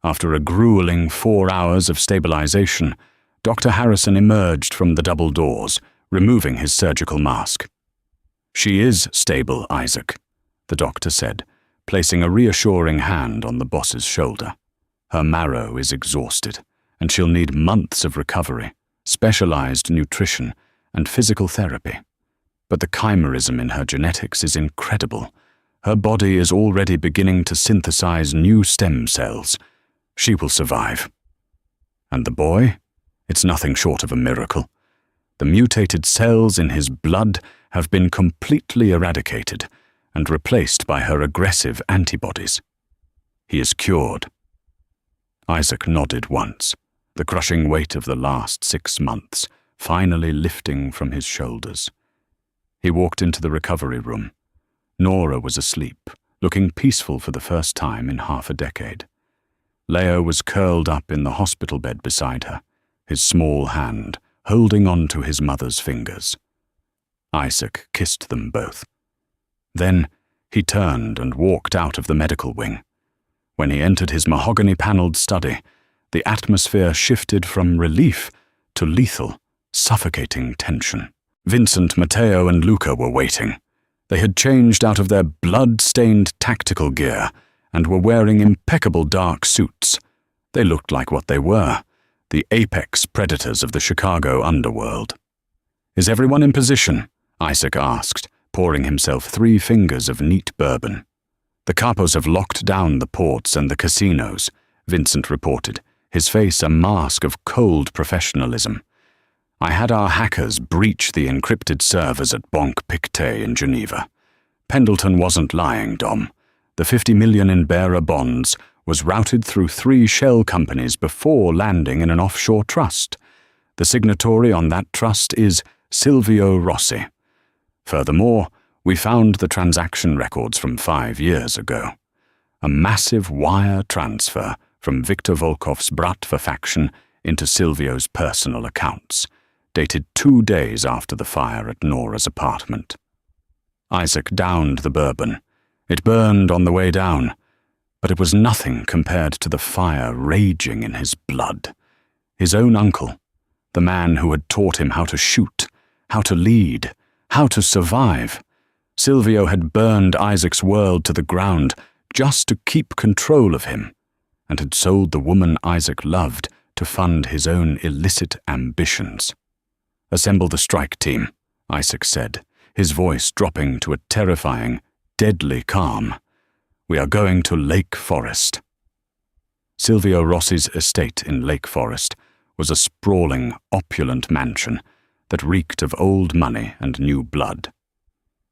Speaker 1: After a grueling 4 hours of stabilization, Dr. Harrison emerged from the double doors, removing his surgical mask. "She is stable, Isaac," the doctor said, placing a reassuring hand on the boss's shoulder. "Her marrow is exhausted, and she'll need months of recovery, specialized nutrition, and physical therapy. But the chimerism in her genetics is incredible. Her body is already beginning to synthesize new stem cells. She will survive." "And the boy? It's nothing short of a miracle. The mutated cells in his blood have been completely eradicated and replaced by her aggressive antibodies. He is cured." Isaac nodded once, the crushing weight of the last 6 months finally lifting from his shoulders. He walked into the recovery room. Nora was asleep, looking peaceful for the first time in half a decade. Leo was curled up in the hospital bed beside her, his small hand holding on to his mother's fingers. Isaac kissed them both. Then he turned and walked out of the medical wing. When he entered his mahogany-paneled study, the atmosphere shifted from relief to lethal, suffocating tension. Vincent, Matteo, and Luca were waiting. They had changed out of their blood-stained tactical gear and were wearing impeccable dark suits. They looked like what they were, the apex predators of the Chicago underworld. "Is everyone in position?" Isaac asked, pouring himself 3 fingers of neat bourbon. "The capos have locked down the ports and the casinos," Vincent reported, his face a mask of cold professionalism. "I had our hackers breach the encrypted servers at Banque Pictet in Geneva. Pendleton wasn't lying, Dom. The 50 million in bearer bonds was routed through 3 shell companies before landing in an offshore trust. The signatory on that trust is Silvio Rossi. Furthermore, we found the transaction records from 5 years ago. A massive wire transfer from Viktor Volkov's Bratva faction into Silvio's personal accounts, dated 2 days after the fire at Nora's apartment." Isaac downed the bourbon. It burned on the way down. But it was nothing compared to the fire raging in his blood. His own uncle, the man who had taught him how to shoot, how to lead, how to survive. Silvio had burned Isaac's world to the ground just to keep control of him, and had sold the woman Isaac loved to fund his own illicit ambitions. "Assemble the strike team," Isaac said, his voice dropping to a terrifying, deadly calm. "We are going to Lake Forest." Silvio Rossi's estate in Lake Forest was a sprawling, opulent mansion that reeked of old money and new blood.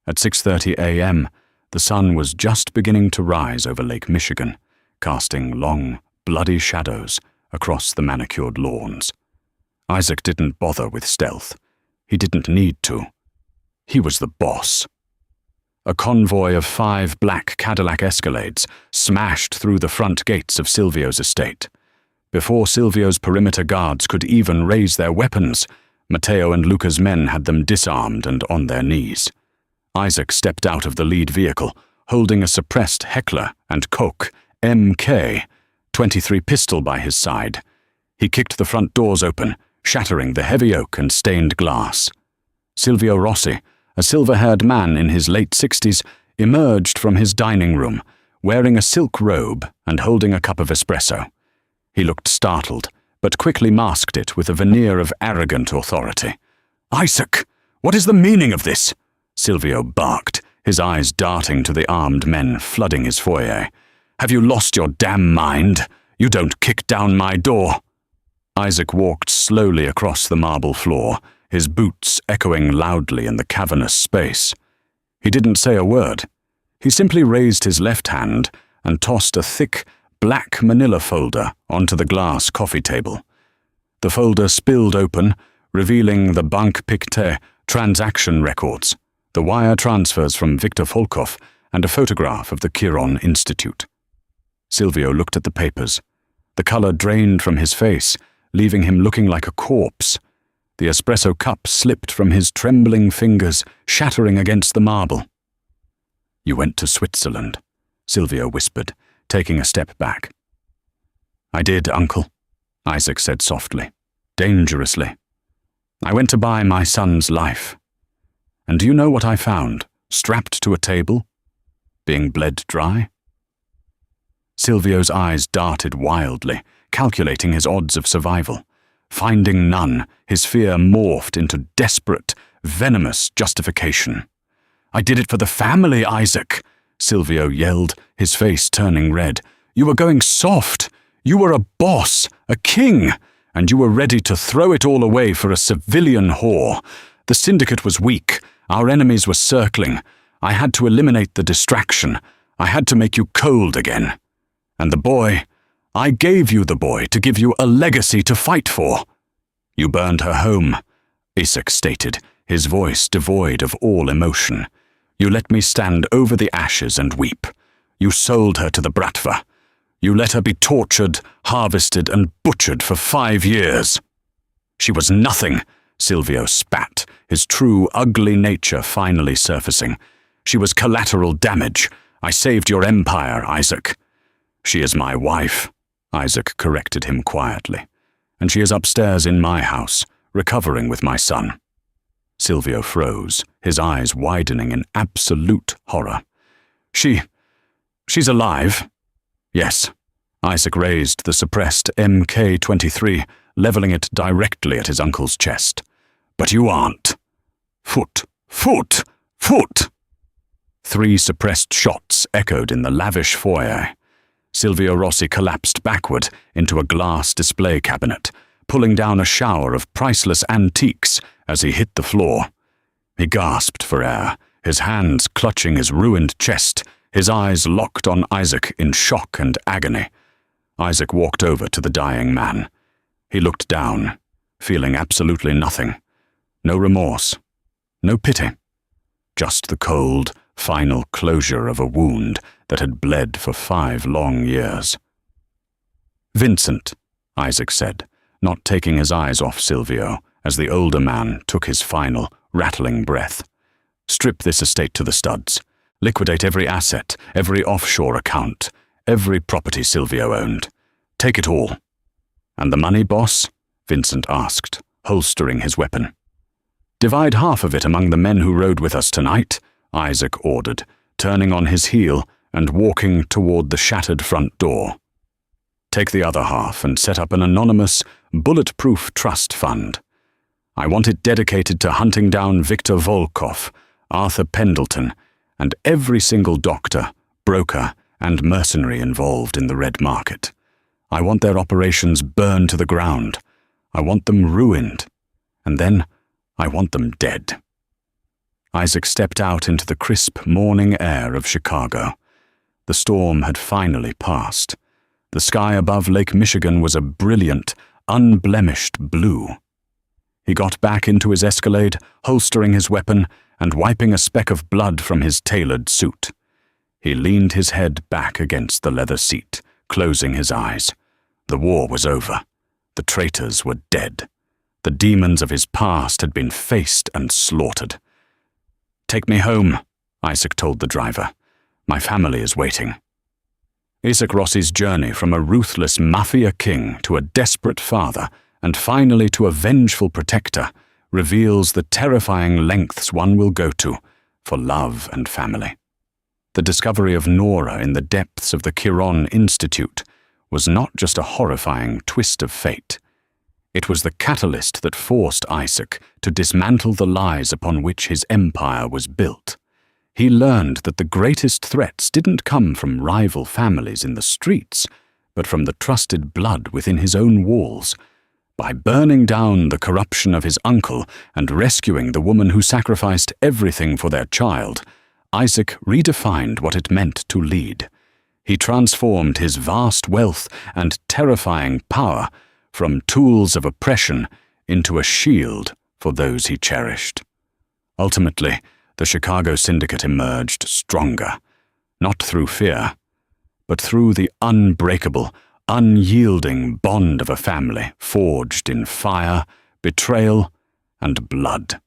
Speaker 1: At 6:30 a.m., the sun was just beginning to rise over Lake Michigan, casting long, bloody shadows across the manicured lawns. Isaac didn't bother with stealth. He didn't need to. He was the boss. A convoy of 5 black Cadillac Escalades smashed through the front gates of Silvio's estate. Before Silvio's perimeter guards could even raise their weapons, Matteo and Luca's men had them disarmed and on their knees. Isaac stepped out of the lead vehicle, holding a suppressed Heckler & Koch MK 23 pistol by his side. He kicked the front doors open, shattering the heavy oak and stained glass. Silvio Rossi, a silver-haired man in his late 60s, emerged from his dining room, wearing a silk robe and holding a cup of espresso. He looked startled, but quickly masked it with a veneer of arrogant authority. "Isaac, what is the meaning of this?" Silvio barked, his eyes darting to the armed men flooding his foyer. "Have you lost your damn mind? You don't kick down my door." Isaac walked slowly across the marble floor, his boots echoing loudly in the cavernous space. He didn't say a word. He simply raised his left hand and tossed a thick, black manila folder onto the glass coffee table. The folder spilled open, revealing the Banque Pictet transaction records, the wire transfers from Victor Volkov, and a photograph of the Chiron Institute. Silvio looked at the papers. The color drained from his face, leaving him looking like a corpse. The espresso cup slipped from his trembling fingers, shattering against the marble. "You went to Switzerland," Silvio whispered, taking a step back. "I did, Uncle," Isaac said softly, dangerously. "I went to buy my son's life. And do you know what I found, strapped to a table? Being bled dry?" Silvio's eyes darted wildly, calculating his odds of survival. Finding none, his fear morphed into desperate, venomous justification. "I did it for the family, Isaac," Silvio yelled, his face turning red. "You were going soft. You were a boss, a king, and you were ready to throw it all away for a civilian whore. The syndicate was weak. Our enemies were circling. I had to eliminate the distraction. I had to make you cold again. And the boy, I gave you the boy to give you a legacy to fight for." "You burned her home," Isaac stated, his voice devoid of all emotion. "You let me stand over the ashes and weep. You sold her to the Bratva. You let her be tortured, harvested, and butchered for 5 years." "She was nothing," Silvio spat, his true, ugly nature finally surfacing. "She was collateral damage. I saved your empire, Isaac." "She is my wife," Isaac corrected him quietly. "And she is upstairs in my house, recovering with my son." Silvio froze, his eyes widening in absolute horror. She's alive?" "Yes." Isaac raised the suppressed MK-23, leveling it directly at his uncle's chest. "But you aren't." "Foot! Foot! Foot!" 3 suppressed shots echoed in the lavish foyer. Silvio Rossi collapsed backward into a glass display cabinet, pulling down a shower of priceless antiques as he hit the floor. He gasped for air, his hands clutching his ruined chest, his eyes locked on Isaac in shock and agony. Isaac walked over to the dying man. He looked down, feeling absolutely nothing. No remorse, no pity. Just the cold, final closure of a wound that had bled for 5 long years. "Vincent," Isaac said, not taking his eyes off Silvio as the older man took his final, rattling breath. "Strip this estate to the studs. Liquidate every asset, every offshore account, every property Silvio owned. Take it all." "And the money, boss?" Vincent asked, holstering his weapon. "Divide half of it among the men who rode with us tonight," Isaac ordered, turning on his heel and walking toward the shattered front door. "Take the other half and set up an anonymous, bulletproof trust fund. I want it dedicated to hunting down Victor Volkov, Arthur Pendleton, and every single doctor, broker, and mercenary involved in the red market. I want their operations burned to the ground. I want them ruined. And then I want them dead." Isaac stepped out into the crisp morning air of Chicago. The storm had finally passed. The sky above Lake Michigan was a brilliant, unblemished blue. He got back into his Escalade, holstering his weapon and wiping a speck of blood from his tailored suit. He leaned his head back against the leather seat, closing his eyes. The war was over. The traitors were dead. The demons of his past had been faced and slaughtered. "Take me home," Isaac told the driver. "My family is waiting." Isaac Rossi's journey from a ruthless Mafia king to a desperate father, and finally to a vengeful protector, reveals the terrifying lengths one will go to for love and family. The discovery of Nora in the depths of the Chiron Institute was not just a horrifying twist of fate. It was the catalyst that forced Isaac to dismantle the lies upon which his empire was built. He learned that the greatest threats didn't come from rival families in the streets, but from the trusted blood within his own walls. By burning down the corruption of his uncle and rescuing the woman who sacrificed everything for their child, Isaac redefined what it meant to lead. He transformed his vast wealth and terrifying power from tools of oppression into a shield for those he cherished. Ultimately, the Chicago Syndicate emerged stronger, not through fear, but through the unbreakable, unyielding bond of a family forged in fire, betrayal, and blood.